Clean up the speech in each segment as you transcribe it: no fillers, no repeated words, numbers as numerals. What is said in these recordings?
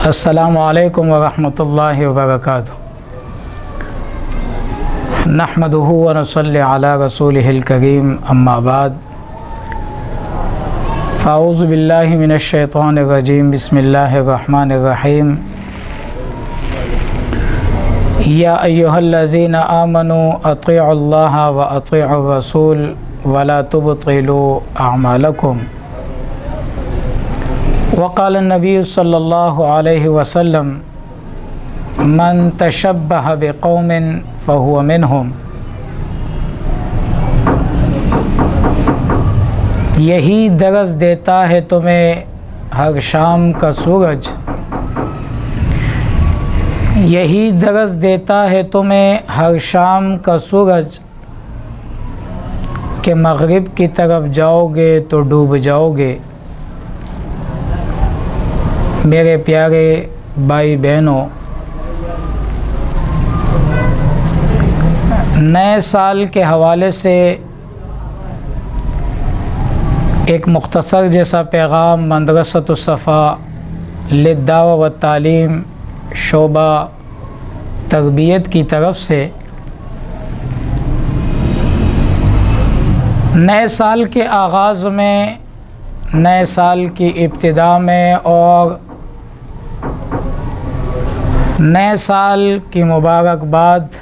السلام علیکم ورحمۃ اللہ وبرکاتہ۔ نحمدہ ونصلی علی رسولہ الکریم، اما بعد فاعوذ باللہ من الشیطان الرجیم، بسم اللہ الرحمن الرحیم۔ یا ایہا الذین آمنوا اطیعوا اللہ واطیعوا الرسول ولا تبطلوا اعمالکم۔ وقال النبی صلی اللہ علیہ وسلم من تشبہ بقوم فہو منہم۔ یہی درس دیتا ہے تمہیں ہر شام کا سورج، یہی درس دیتا ہے تمہیں ہر شام کا سورج کہ مغرب کی طرف جاؤ گے تو ڈوب جاؤ گے۔ میرے پیارے بھائی بہنوں، نئے سال کے حوالے سے ایک مختصر جیسا پیغام مدرسۃ الصفا للدعوہ والتعلیم شعبہ تربیت کی طرف سے نئے سال کے آغاز میں، نئے سال کی ابتدا میں اور نئے سال کی مبارکباد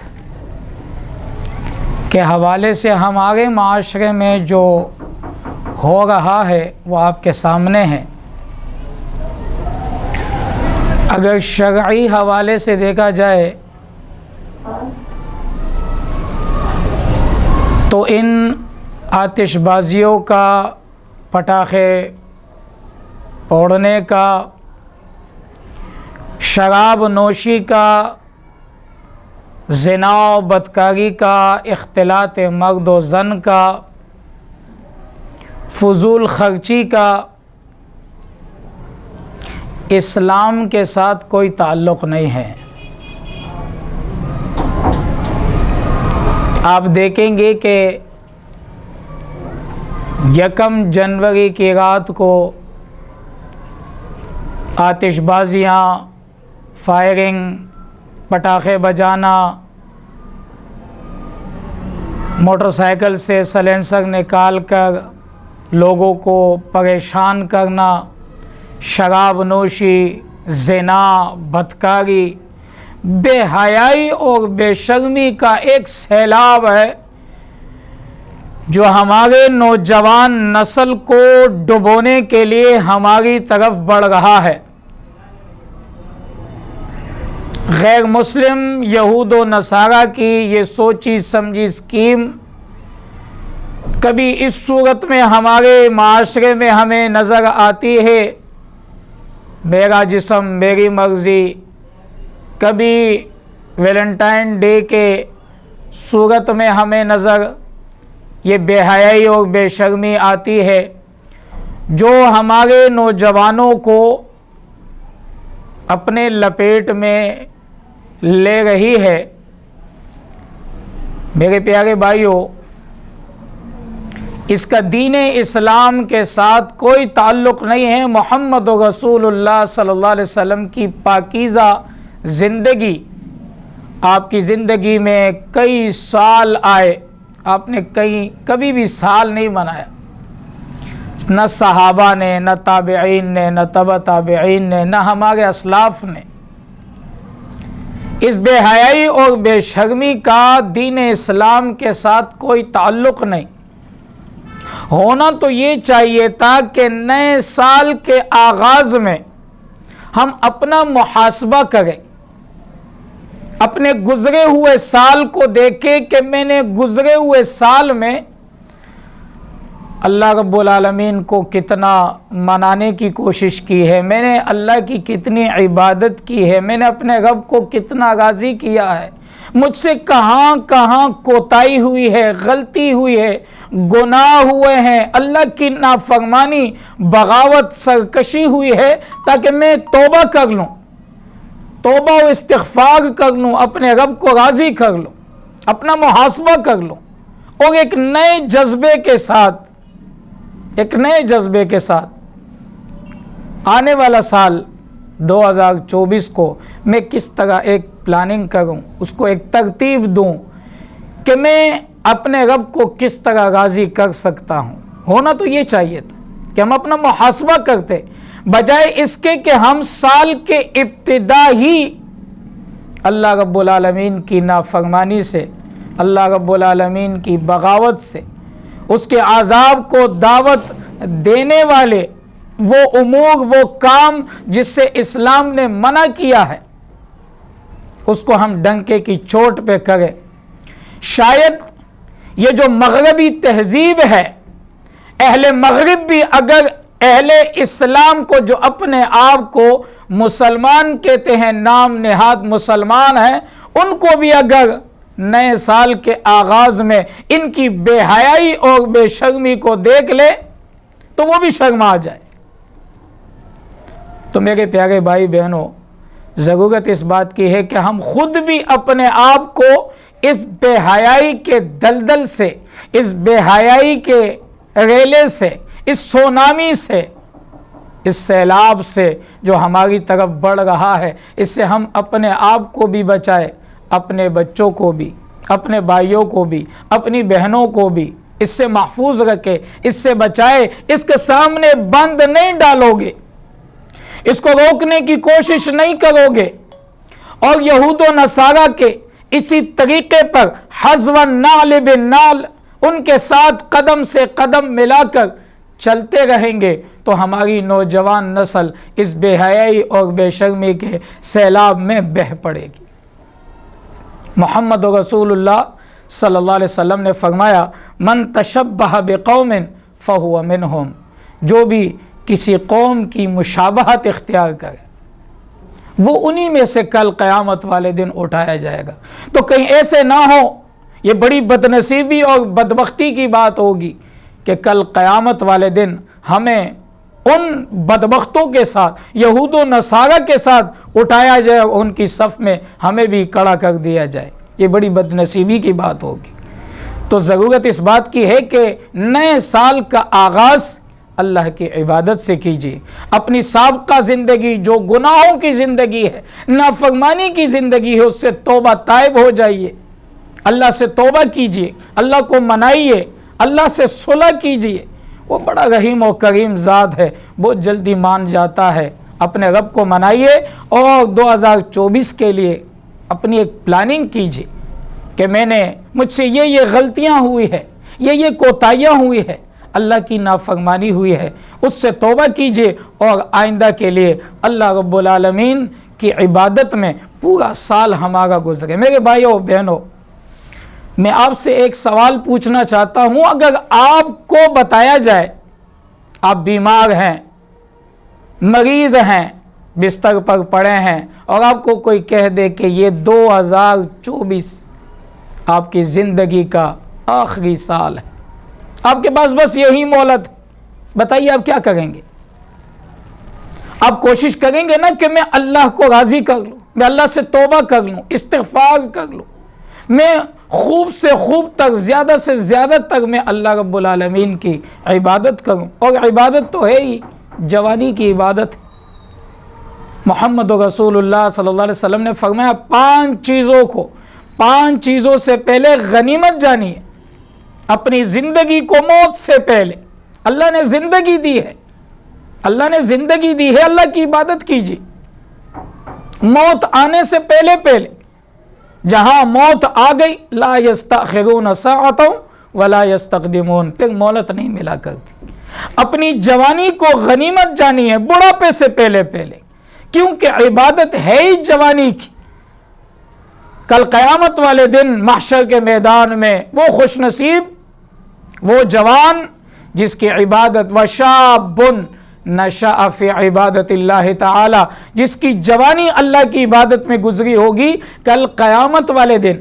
کے حوالے سے ہمارے معاشرے میں جو ہو رہا ہے وہ آپ کے سامنے ہے۔ اگر شرعی حوالے سے دیکھا جائے تو ان آتش بازیوں کا، پٹاخے پھوڑنے کا، شراب نوشی کا، زنا و بدکاری کا، اختلاط مرد و زن کا، فضول خرچی کا اسلام کے ساتھ کوئی تعلق نہیں ہے۔ آپ دیکھیں گے کہ یکم جنوری کی رات کو آتش بازیاں، فائرنگ، پٹاخے بجانا، موٹر سائیکل سے سلنسر نکال کر لوگوں کو پریشان کرنا، شراب نوشی، زنا، بدکاری، بے حیائی اور بے شرمی کا ایک سیلاب ہے جو ہمارے نوجوان نسل کو ڈبونے کے لیے ہماری طرف بڑھ رہا ہے۔ غیر مسلم یہود و نصارہ کی یہ سوچی سمجھی اسکیم کبھی اس صورت میں ہمارے معاشرے میں ہمیں نظر آتی ہے، میرا جسم میری مرضی، کبھی ویلنٹائن ڈے کے صورت میں ہمیں نظر یہ بے حیائی اور بے شرمی آتی ہے جو ہمارے نوجوانوں کو اپنے لپیٹ میں لے رہی ہے۔ میرے پیارے بھائیوں، اس کا دین اسلام کے ساتھ کوئی تعلق نہیں ہے۔ محمد رسول اللہ صلی اللہ علیہ وسلم کی پاکیزہ زندگی، آپ کی زندگی میں کئی سال آئے، آپ نے کبھی بھی سال نہیں منایا، نہ صحابہ نے، نہ تابعین نے، نہ تبع تابعین نے، نہ ہمارے اسلاف نے۔ اس بے حیائی اور بے شرمی کا دین اسلام کے ساتھ کوئی تعلق نہیں۔ ہونا تو یہ چاہیے تھا کہ نئے سال کے آغاز میں ہم اپنا محاسبہ کریں، اپنے گزرے ہوئے سال کو دیکھیں کہ میں نے گزرے ہوئے سال میں اللہ رب العالمین کو کتنا منانے کی کوشش کی ہے، میں نے اللہ کی کتنی عبادت کی ہے، میں نے اپنے رب کو کتنا راضی کیا ہے، مجھ سے کہاں کہاں کوتاہی ہوئی ہے، غلطی ہوئی ہے، گناہ ہوئے ہیں، اللہ کی نافرمانی، بغاوت، سرکشی ہوئی ہے، تاکہ میں توبہ کر لوں، توبہ و استغفار کر لوں، اپنے رب کو راضی کر لوں، اپنا محاسبہ کر لوں، اور ایک نئے جذبے کے ساتھ آنے والا سال 2024 کو میں کس طرح ایک پلاننگ کروں، اس کو ایک ترتیب دوں کہ میں اپنے رب کو کس طرح راضی کر سکتا ہوں۔ ہونا تو یہ چاہیے تھا کہ ہم اپنا محاسبہ کرتے، بجائے اس کے کہ ہم سال کے ابتدا ہی اللہ رب العالمین کی نافرمانی سے، اللہ رب العالمین کی بغاوت سے، اس کے عذاب کو دعوت دینے والے وہ امور، وہ کام جس سے اسلام نے منع کیا ہے، اس کو ہم ڈنکے کی چوٹ پہ کریں۔ شاید یہ جو مغربی تہذیب ہے، اہل مغرب بھی اگر اہل اسلام کو جو اپنے آپ کو مسلمان کہتے ہیں، نام نہاد مسلمان ہیں، ان کو بھی اگر نئے سال کے آغاز میں ان کی بے حیائی اور بے شرمی کو دیکھ لے تو وہ بھی شرما جائے۔ تو میرے پیارے بھائی بہنوں، ضرورت اس بات کی ہے کہ ہم خود بھی اپنے آپ کو اس بے حیائی کے دلدل سے، اس بے حیائی کے ریلے سے، اس سونامی سے، اس سیلاب سے جو ہماری طرف بڑھ رہا ہے، اس سے ہم اپنے آپ کو بھی بچائے، اپنے بچوں کو بھی، اپنے بھائیوں کو بھی، اپنی بہنوں کو بھی اس سے محفوظ رکھے، اس سے بچائے۔ اس کے سامنے بند نہیں ڈالو گے، اس کو روکنے کی کوشش نہیں کرو گے، اور یہود و نصارہ کے اسی طریقے پر حذو النعل بالنعل ان کے ساتھ قدم سے قدم ملا کر چلتے رہیں گے تو ہماری نوجوان نسل اس بے حیائی اور بے شرمی کے سیلاب میں بہہ پڑے گی۔ محمد رسول اللہ صلی اللہ علیہ وسلم نے فرمایا، من تشبہ بقوم فہو منہم، جو بھی کسی قوم کی مشابہت اختیار کرے وہ انہی میں سے کل قیامت والے دن اٹھایا جائے گا۔ تو کہیں ایسے نہ ہو، یہ بڑی بدنصیبی اور بدبختی کی بات ہوگی کہ کل قیامت والے دن ہمیں ان بدبختوں کے ساتھ، یہود و نصارہ کے ساتھ اٹھایا جائے اور ان کی صف میں ہمیں بھی کھڑا کر دیا جائے، یہ بڑی بدنصیبی کی بات ہوگی۔ تو ضرورت اس بات کی ہے کہ نئے سال کا آغاز اللہ کی عبادت سے کیجیے۔ اپنی سابقہ زندگی جو گناہوں کی زندگی ہے، نافرمانی کی زندگی ہے، اس سے توبہ تائب ہو جائیے، اللہ سے توبہ کیجیے، اللہ کو منائیے، اللہ سے صلح کیجیے۔ وہ بڑا رحیم و کریم ذات ہے، بہت جلدی مان جاتا ہے۔ اپنے رب کو منائیے اور 2024 کے لیے اپنی ایک پلاننگ کیجیے کہ مجھ سے یہ غلطیاں ہوئی ہے، یہ کوتاہیاں ہوئی ہے، اللہ کی نافرمانی ہوئی ہے، اس سے توبہ کیجیے اور آئندہ کے لیے اللہ رب العالمین کی عبادت میں پورا سال ہمارا گزرے۔ میرے بھائیوں بہنوں، میں آپ سے ایک سوال پوچھنا چاہتا ہوں، اگر آپ کو بتایا جائے آپ بیمار ہیں، مریض ہیں، بستر پر پڑے ہیں، اور آپ کو کوئی کہہ دے کہ یہ 2024 آپ کی زندگی کا آخری سال ہے، آپ کے پاس بس یہی مہلت ہے، بتائیے آپ کیا کریں گے؟ آپ کوشش کریں گے نا کہ میں اللہ کو راضی کر لوں، میں اللہ سے توبہ کر لوں، استغفار کر لوں، میں خوب سے خوب تک، زیادہ سے زیادہ تک میں اللہ رب العالمین کی عبادت کروں۔ اور عبادت تو ہے ہی، جوانی کی عبادت ہے۔ محمد رسول اللہ صلی اللہ علیہ وسلم نے فرمایا، 5 چیزوں سے پہلے غنیمت جانیے، اپنی زندگی کو موت سے پہلے۔ اللہ نے زندگی دی ہے، اللہ نے زندگی دی ہے، اللہ کی عبادت کیجیے موت آنے سے پہلے۔ جہاں موت آ گئی، لا یستأخرون ساعۃ ولا یستقدمون، پھر مہلت نہیں ملا کرتی۔ اپنی جوانی کو غنیمت جانی ہے، بڑھاپے سے پہلے، کیونکہ عبادت ہے ہی جوانی کی۔ کل قیامت والے دن محشر کے میدان میں وہ خوش نصیب، وہ جوان جس کی عبادت، وشاب نشأ فی عبادت اللہ تعالی، جس کی جوانی اللہ کی عبادت میں گزری ہوگی، کل قیامت والے دن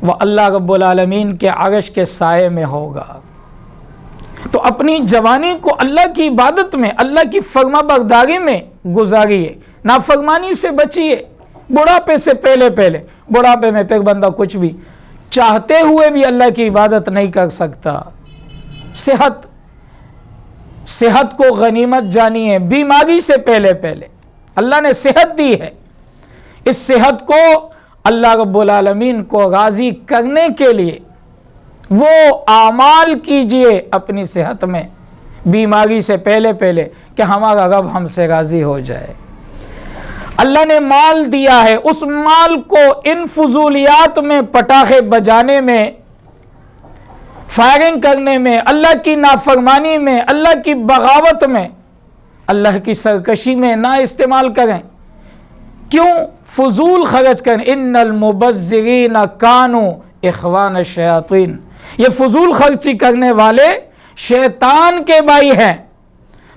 وہ اللہ رب العالمین کے عرش کے سائے میں ہوگا۔ تو اپنی جوانی کو اللہ کی عبادت میں، اللہ کی فرما برداری میں گزاریے، نافرمانی سے بچیے بڑھاپے سے پہلے۔ بڑھاپے میں پھر بندہ کچھ بھی چاہتے ہوئے بھی اللہ کی عبادت نہیں کر سکتا۔ صحت کو غنیمت جانیے، بیماری سے پہلے۔ اللہ نے صحت دی ہے، اس صحت کو اللہ رب العالمین کو راضی کرنے کے لیے وہ اعمال کیجئے اپنی صحت میں بیماری سے پہلے کہ ہمارا رب ہم سے راضی ہو جائے۔ اللہ نے مال دیا ہے، اس مال کو ان فضولیات میں، پٹاخے بجانے میں، فائرنگ کرنے میں، اللہ کی نافرمانی میں، اللہ کی بغاوت میں، اللہ کی سرکشی میں نہ استعمال کریں۔ کیوں فضول خرچ کریں؟ ان المبذرین کانوا اخوان الشیاطین، یہ فضول خرچی کرنے والے شیطان کے بھائی ہیں۔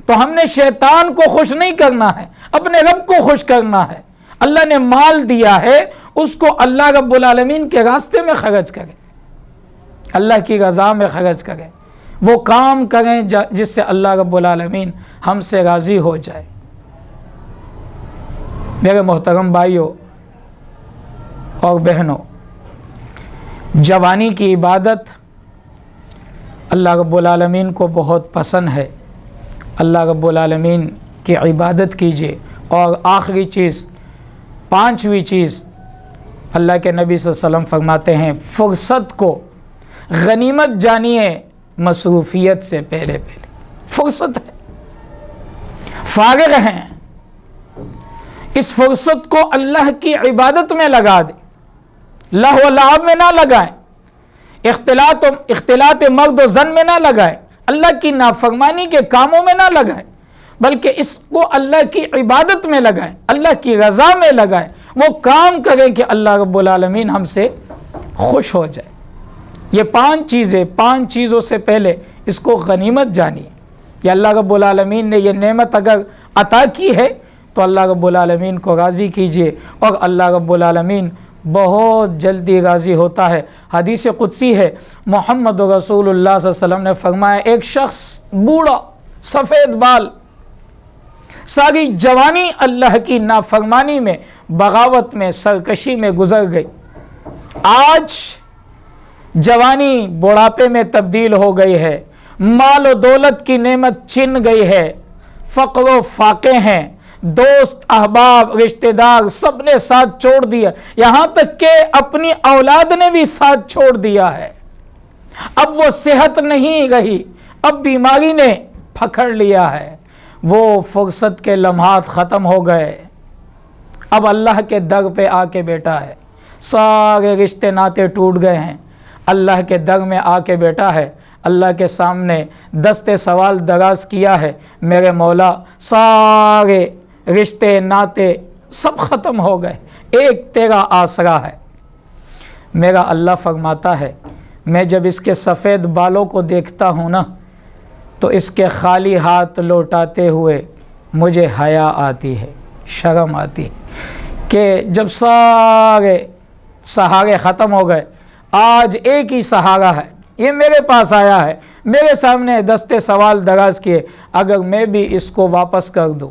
تو ہم نے شیطان کو خوش نہیں کرنا ہے، اپنے رب کو خوش کرنا ہے۔ اللہ نے مال دیا ہے، اس کو اللہ رب العالمین کے راستے میں خرچ کریں، اللہ کی رضا میں خرچ کریں، وہ کام کریں جس سے اللہ رب العالمین ہم سے راضی ہو جائے۔ میرے محترم بھائیوں اور بہنوں، جوانی کی عبادت اللہ رب العالمین کو بہت پسند ہے۔ اللہ رب العالمین کی عبادت کیجیے۔ اور آخری چیز، پانچویں چیز، اللہ کے نبی صلی اللہ علیہ وسلم فرماتے ہیں فرصت کو غنیمت جانیے مصروفیت سے پہلے۔ فرصت ہے، فارغ ہیں، اس فرصت کو اللہ کی عبادت میں لگا دیں، لہو و لعب میں نہ لگائیں، اختلاط مرد و زن میں نہ لگائیں، اللہ کی نافرمانی کے کاموں میں نہ لگائیں، بلکہ اس کو اللہ کی عبادت میں لگائیں، اللہ کی رضا میں لگائیں، وہ کام کریں کہ اللہ رب العالمین ہم سے خوش ہو جائے۔ یہ پانچ چیزوں سے پہلے اس کو غنیمت جانیے۔ یہ اللہ رب العالمین نے یہ نعمت اگر عطا کی ہے تو اللہ رب العالمین کو راضی کیجیے، اور اللہ رب العالمین بہت جلدی راضی ہوتا ہے۔ حدیث قدسی ہے، محمد رسول اللہ صلی اللہ علیہ وسلم نے فرمایا، ایک شخص بوڑھا، سفید بال، ساری جوانی اللہ کی نافرمانی میں، بغاوت میں، سرکشی میں گزر گئی، آج جوانی بڑھاپے میں تبدیل ہو گئی ہے، مال و دولت کی نعمت چھن گئی ہے، فقر و فاقے ہیں، دوست احباب رشتہ دار سب نے ساتھ چھوڑ دیا، یہاں تک کہ اپنی اولاد نے بھی ساتھ چھوڑ دیا ہے، اب وہ صحت نہیں رہی، اب بیماری نے پکڑ لیا ہے، وہ فرصت کے لمحات ختم ہو گئے، اب اللہ کے در پہ آ کے بیٹھا ہے، سارے رشتے ناطے ٹوٹ گئے ہیں، اللہ کے در میں آ کے بیٹھا ہے، اللہ کے سامنے دست سوال دراز کیا ہے، میرے مولا سارے رشتے ناطے سب ختم ہو گئے، ایک تیرا آسرا ہے۔ میرا اللہ فرماتا ہے، میں جب اس کے سفید بالوں کو دیکھتا ہوں نا تو اس کے خالی ہاتھ لوٹاتے ہوئے مجھے حیا آتی ہے، شرم آتی ہے کہ جب سارے سہارے ختم ہو گئے، آج ایک ہی سہارا ہے، یہ میرے پاس آیا ہے، میرے سامنے دستے سوال دراز کیے، اگر میں بھی اس کو واپس کر دوں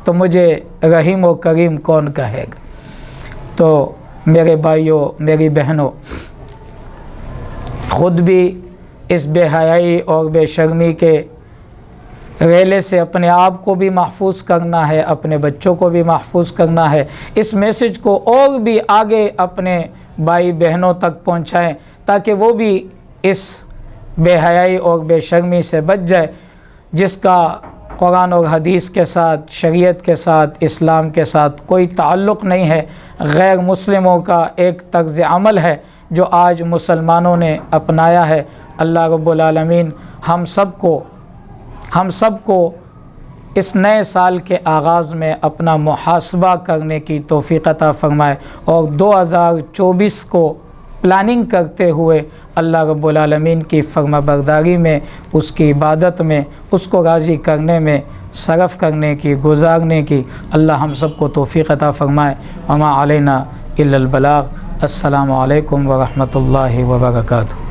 تو مجھے رحیم و کریم کون کہے گا؟ تو میرے بھائیوں، میری بہنوں، خود بھی اس بے حیائی اور بے شرمی کے ریلے سے اپنے آپ کو بھی محفوظ کرنا ہے، اپنے بچوں کو بھی محفوظ کرنا ہے، اس میسج کو اور بھی آگے اپنے بھائی بہنوں تک پہنچائیں تاکہ وہ بھی اس بے حیائی اور بے شرمی سے بچ جائے جس کا قرآن اور حدیث کے ساتھ، شریعت کے ساتھ، اسلام کے ساتھ کوئی تعلق نہیں ہے، غیر مسلموں کا ایک طرز عمل ہے جو آج مسلمانوں نے اپنایا ہے۔ اللہ رب العالمین ہم سب کو اس نئے سال کے آغاز میں اپنا محاسبہ کرنے کی توفیق عطا فرمائے، اور 2024 کو پلاننگ کرتے ہوئے اللہ رب العالمین کی فرما برداری میں، اس کی عبادت میں، اس کو راضی کرنے میں، صرف کرنے کی، گزارنے کی اللہ ہم سب کو توفیق عطا فرمائے۔ وما علینا الا البلاغ۔ السلام علیکم ورحمۃ اللہ وبرکاتہ۔